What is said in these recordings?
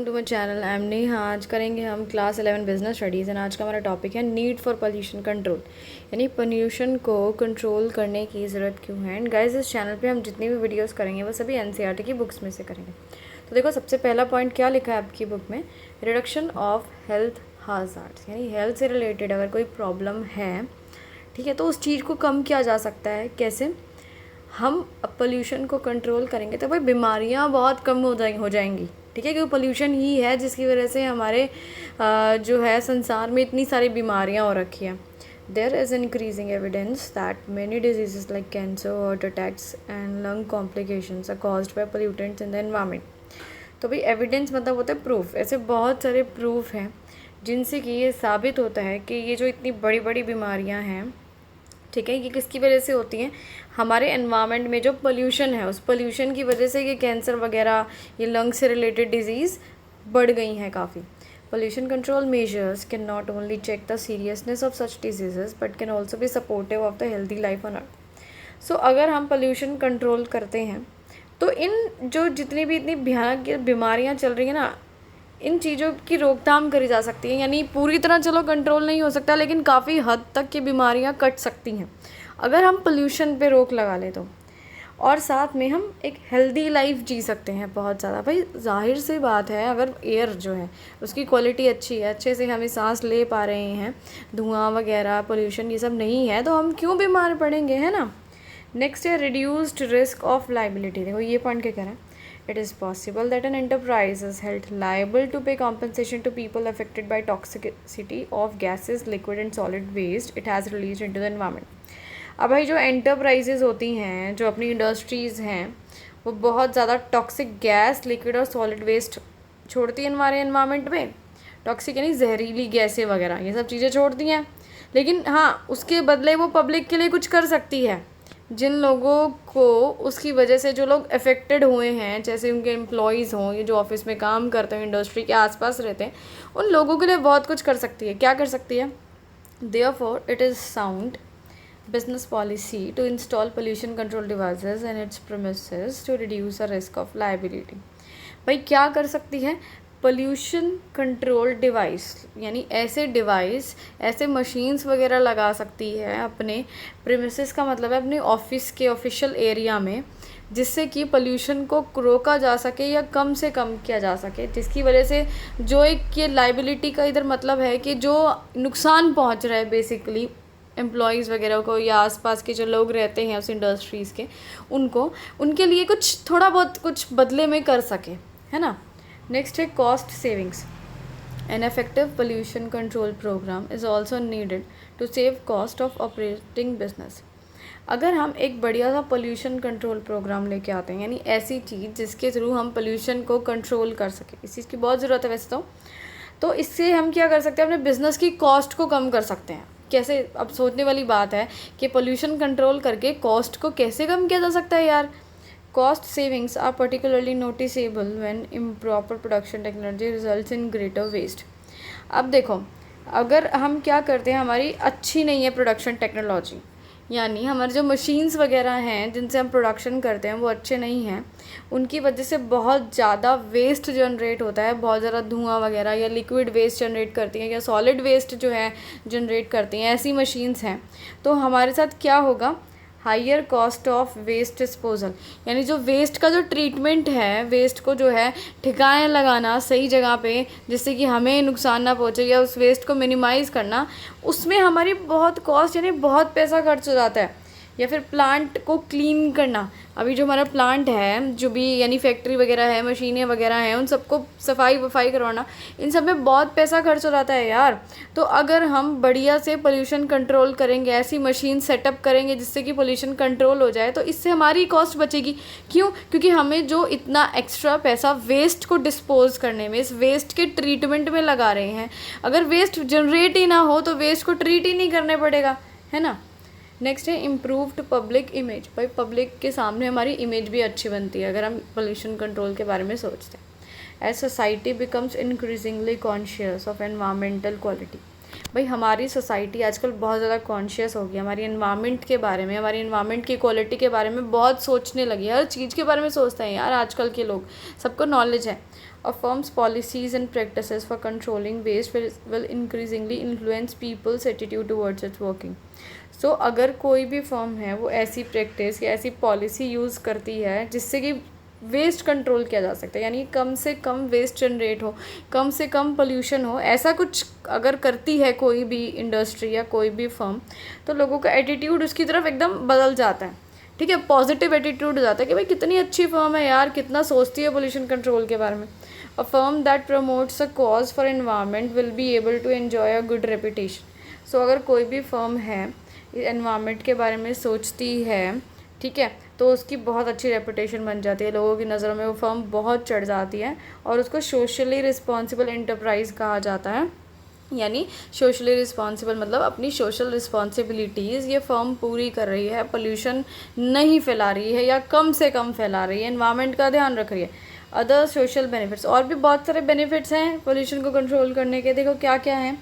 To my channel I am Neha. आज करेंगे हम क्लास 11 बिजनेस स्टडीज़ एंड आज का हमारा टॉपिक है नीड फॉर पोल्यूशन कंट्रोल, यानी पोल्यूशन को कंट्रोल करने की ज़रूरत क्यों है। एंड गाइस, इस चैनल पे हम जितनी भी वीडियोस करेंगे वो सभी एनसीईआरटी की बुक्स में से करेंगे। तो देखो, सबसे पहला पॉइंट क्या लिखा है आपकी बुक में, रिडक्शन ऑफ हेल्थ हाजार्ड्स, यानी हेल्थ से रिलेटेड अगर कोई प्रॉब्लम है, ठीक है, तो उस चीज़ को कम किया जा सकता है। कैसे? हम पोल्यूशन को कंट्रोल करेंगे तो भाई बीमारियां बहुत कम हो जाएंगी, ठीक है, क्योंकि पोल्यूशन ही है जिसकी वजह से हमारे जो है संसार में इतनी सारी बीमारियां हो रखी हैं। There is increasing evidence that many diseases like cancer, heart attacks and lung complications are caused by pollutants in the environment. तो भाई एविडेंस मतलब होता है प्रूफ। ऐसे बहुत सारे प्रूफ हैं जिनसे कि ये साबित होता है कि ये जो इतनी बड़ी बड़ी बीमारियां हैं, ठीक है, ये किसकी वजह से होती हैं? हमारे एनवायरनमेंट में जो पोल्यूशन है, उस पोल्यूशन की वजह से ये कैंसर वगैरह, ये लंग से रिलेटेड डिजीज़ बढ़ गई हैं काफ़ी। Pollution control measures can not only check the seriousness of such diseases but can also be supportive of the healthy life on earth. So अगर हम पोल्यूशन कंट्रोल करते हैं तो इन जो जितनी भी इतनी भयानक बीमारियाँ चल रही हैं ना, इन चीज़ों की रोकथाम करी जा सकती है। यानी पूरी तरह चलो कंट्रोल नहीं हो सकता, लेकिन काफ़ी हद तक की बीमारियां कट सकती हैं अगर हम पोल्यूशन पे रोक लगा ले तो। और साथ में हम एक हेल्दी लाइफ जी सकते हैं बहुत ज़्यादा। भाई जाहिर सी बात है, अगर एयर जो है उसकी क्वालिटी अच्छी है, अच्छे से हमें सांस ले पा रहे हैं, धुआं वगैरह पोल्यूशन ये सब नहीं है, तो हम क्यों बीमार पड़ेंगे, है ना। नेक्स्ट है रिड्यूस्ड रिस्क ऑफ लाइबिलिटी। देखो ये पॉइंट क्या कह रहा है, it is possible that an enterprise is held liable to pay compensation to people affected by toxicity of gases, liquid and solid waste it has released into the environment। अब भाई जो enterprises होती हैं, जो अपनी इंडस्ट्रीज़ हैं, वो बहुत ज़्यादा टॉक्सिक गैस, लिक्विड और सॉलिड वेस्ट छोड़ती हैं हमारे एनवायरनमेंट में। टॉक्सिक यानी जहरीली गैसें वगैरह, ये सब चीज़ें छोड़ती हैं, लेकिन हाँ, उसके बदले वो पब्लिक के लिए कुछ कर सकती है। जिन लोगों को उसकी वजह से जो लोग अफेक्टेड हुए हैं, जैसे उनके एम्प्लॉयज़ हों, ये जो ऑफिस में काम करते हैं, इंडस्ट्री के आसपास रहते हैं, उन लोगों के लिए बहुत कुछ कर सकती है। क्या कर सकती है? Therefore it is sound business policy to install pollution control devices in its premises to reduce the risk of liability। भाई क्या कर सकती है? पोल्यूशन कंट्रोल डिवाइस, यानी ऐसे डिवाइस, ऐसे मशीन्स वगैरह लगा सकती है अपने प्रीमिसेस, का मतलब है अपने ऑफिस के ऑफिशियल एरिया में, जिससे कि पोल्यूशन को रोका जा सके या कम से कम किया जा सके, जिसकी वजह से जो एक ये लाइबिलिटी का इधर मतलब है कि जो नुकसान पहुंच रहा है बेसिकली एम्प्लॉयज़ वगैरह को या आसपास के जो लोग रहते हैं उस इंडस्ट्रीज़ के, उनको, उनके लिए कुछ थोड़ा बहुत कुछ बदले में कर सके, है ना। नेक्स्ट है cost savings. An effective pollution control programme is also needed to save cost of operating business. अगर हम एक बढ़िया सा पोल्यूशन कंट्रोल प्रोग्राम लेके आते हैं, यानी ऐसी चीज़ जिसके थ्रू हम पोल्यूशन को कंट्रोल कर सकें, इस चीज़ की बहुत ज़रूरत है वैसे तो इससे हम क्या कर सकते हैं, अपने बिज़नेस की कॉस्ट को कम कर सकते हैं। कैसे? अब सोचने वाली बात है कि पोल्यूशन कंट्रोल करके कॉस्ट को कैसे कम किया जा सकता है यार। Cost savings are particularly noticeable when improper production technology results in greater waste. अब देखो, अगर हम क्या करते हैं, हमारी अच्छी नहीं है प्रोडक्शन टेक्नोलॉजी, यानी हमारे जो मशीन्स वगैरह हैं जिनसे हम प्रोडक्शन करते हैं वो अच्छे नहीं हैं, उनकी वजह से बहुत ज़्यादा वेस्ट जनरेट होता है, बहुत ज़्यादा धुआं वगैरह, या लिक्विड वेस्ट जनरेट करती हैं या सॉलिड वेस्ट जो है जनरेट करती हैं, ऐसी मशीन्स हैं। तो हमारे साथ क्या होगा? Higher cost of waste disposal, यानी जो वेस्ट का जो ट्रीटमेंट है, वेस्ट को जो है ठिकाने लगाना सही जगह पे, जिससे कि हमें नुकसान ना पहुँचे, या उस वेस्ट को मिनिमाइज़ करना, उसमें हमारी बहुत कॉस्ट यानी बहुत पैसा खर्च हो जाता है। या फिर प्लांट को क्लीन करना, अभी जो हमारा प्लांट है, जो भी यानी फैक्ट्री वगैरह है, मशीनें वगैरह हैं, उन सबको सफाई वफाई करवाना, इन सब में बहुत पैसा खर्च हो जाता है यार। तो अगर हम बढ़िया से पोल्यूशन कंट्रोल करेंगे, ऐसी मशीन सेटअप करेंगे जिससे कि पोल्यूशन कंट्रोल हो जाए, तो इससे हमारी कॉस्ट बचेगी। क्यों? क्योंकि हमें जो इतना एक्स्ट्रा पैसा वेस्ट को डिस्पोज करने में, इस वेस्ट के ट्रीटमेंट में लगा रहे हैं, अगर वेस्ट जनरेट ही ना हो तो वेस्ट को ट्रीट ही नहीं करने पड़ेगा, है ना। नेक्स्ट है इम्प्रूव्ड पब्लिक इमेज। भाई पब्लिक के सामने हमारी इमेज भी अच्छी बनती है अगर हम पोल्यूशन कंट्रोल के बारे में सोचते हैं। As society becomes increasingly conscious of environmental quality. भाई हमारी सोसाइटी आजकल बहुत ज़्यादा कॉन्शियस हो गई हमारी एनवायरनमेंट के बारे में, हमारी एनवायरनमेंट की क्वालिटी के बारे में बहुत सोचने लगी है, हर चीज़ के बारे में सोचते हैं यार आजकल के लोग, सबको नॉलेज है। A firm's policies and practices for controlling waste will increasingly influence people's attitude towards its working. So अगर कोई भी फर्म है वो ऐसी प्रैक्टिस या ऐसी पॉलिसी यूज़ करती है जिससे कि वेस्ट कंट्रोल किया जा सकता है, यानी कम से कम वेस्ट जनरेट हो, कम से कम पोल्यूशन हो, ऐसा कुछ अगर करती है कोई भी इंडस्ट्री या कोई भी फर्म, तो लोगों का एटीट्यूड उसकी तरफ एकदम बदल जाता है। ठीक है, पॉजिटिव एटीट्यूड हो जाता है कि भाई कितनी अच्छी फर्म है यार, कितना सोचती है पोल्यूशन कंट्रोल के बारे में। A firm that promotes a cause for environment will be able to enjoy a good reputation. So अगर कोई भी फर्म है एनवायरनमेंट के बारे में सोचती है, ठीक है, तो उसकी बहुत अच्छी रेपुटेशन बन जाती है, लोगों की नज़रों में वो फर्म बहुत चढ़ जाती है और उसको सोशली रिस्पॉन्सिबल एंटरप्राइज कहा जाता है। यानी सोशली रिस्पॉन्सिबल मतलब अपनी सोशल रिस्पॉन्सिबिलिटीज़ ये फर्म पूरी कर रही है, पोल्यूशन नहीं फैला रही है या कम से कम फैला रही है, एनवायरनमेंट का ध्यान रख रही है। अदर सोशल बेनिफिट्स, और भी बहुत सारे बेनिफिट्स हैं पोल्यूशन को कंट्रोल करने के। देखो क्या क्या हैं,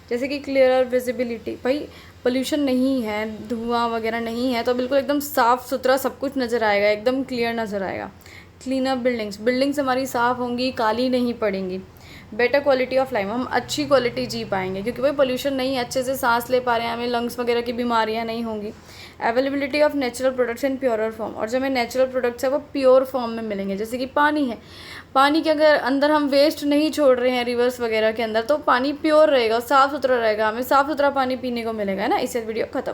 जैसे कि क्लियरर विजिबिलिटी। भाई पोल्यूशन नहीं है, धुआं वगैरह नहीं है, तो बिल्कुल एकदम साफ़ सुथरा सब कुछ नज़र आएगा, एकदम क्लियर नज़र आएगा। क्लीनर बिल्डिंग्स हमारी साफ़ होंगी, काली नहीं पड़ेंगी। बेटर क्वालिटी ऑफ लाइफ, हम अच्छी क्वालिटी जी पाएंगे क्योंकि भाई पोल्यूशन नहीं है, अच्छे से सांस ले पा रहे हैं, हमें लंग्स वगैरह की बीमारियां नहीं होंगी। Availability of natural products in purer form, और जो हमें नेचुरल प्रोडक्ट्स है वो प्योर फॉर्म में मिलेंगे। जैसे कि पानी है, पानी के अगर अंदर हम वेस्ट नहीं छोड़ रहे हैं रिवर्स वगैरह के अंदर, तो पानी प्योर रहेगा, साफ़ सुथरा रहेगा, हमें साफ़ सुथरा पानी पीने को मिलेगा, है ना। इससे वीडियो खत्म।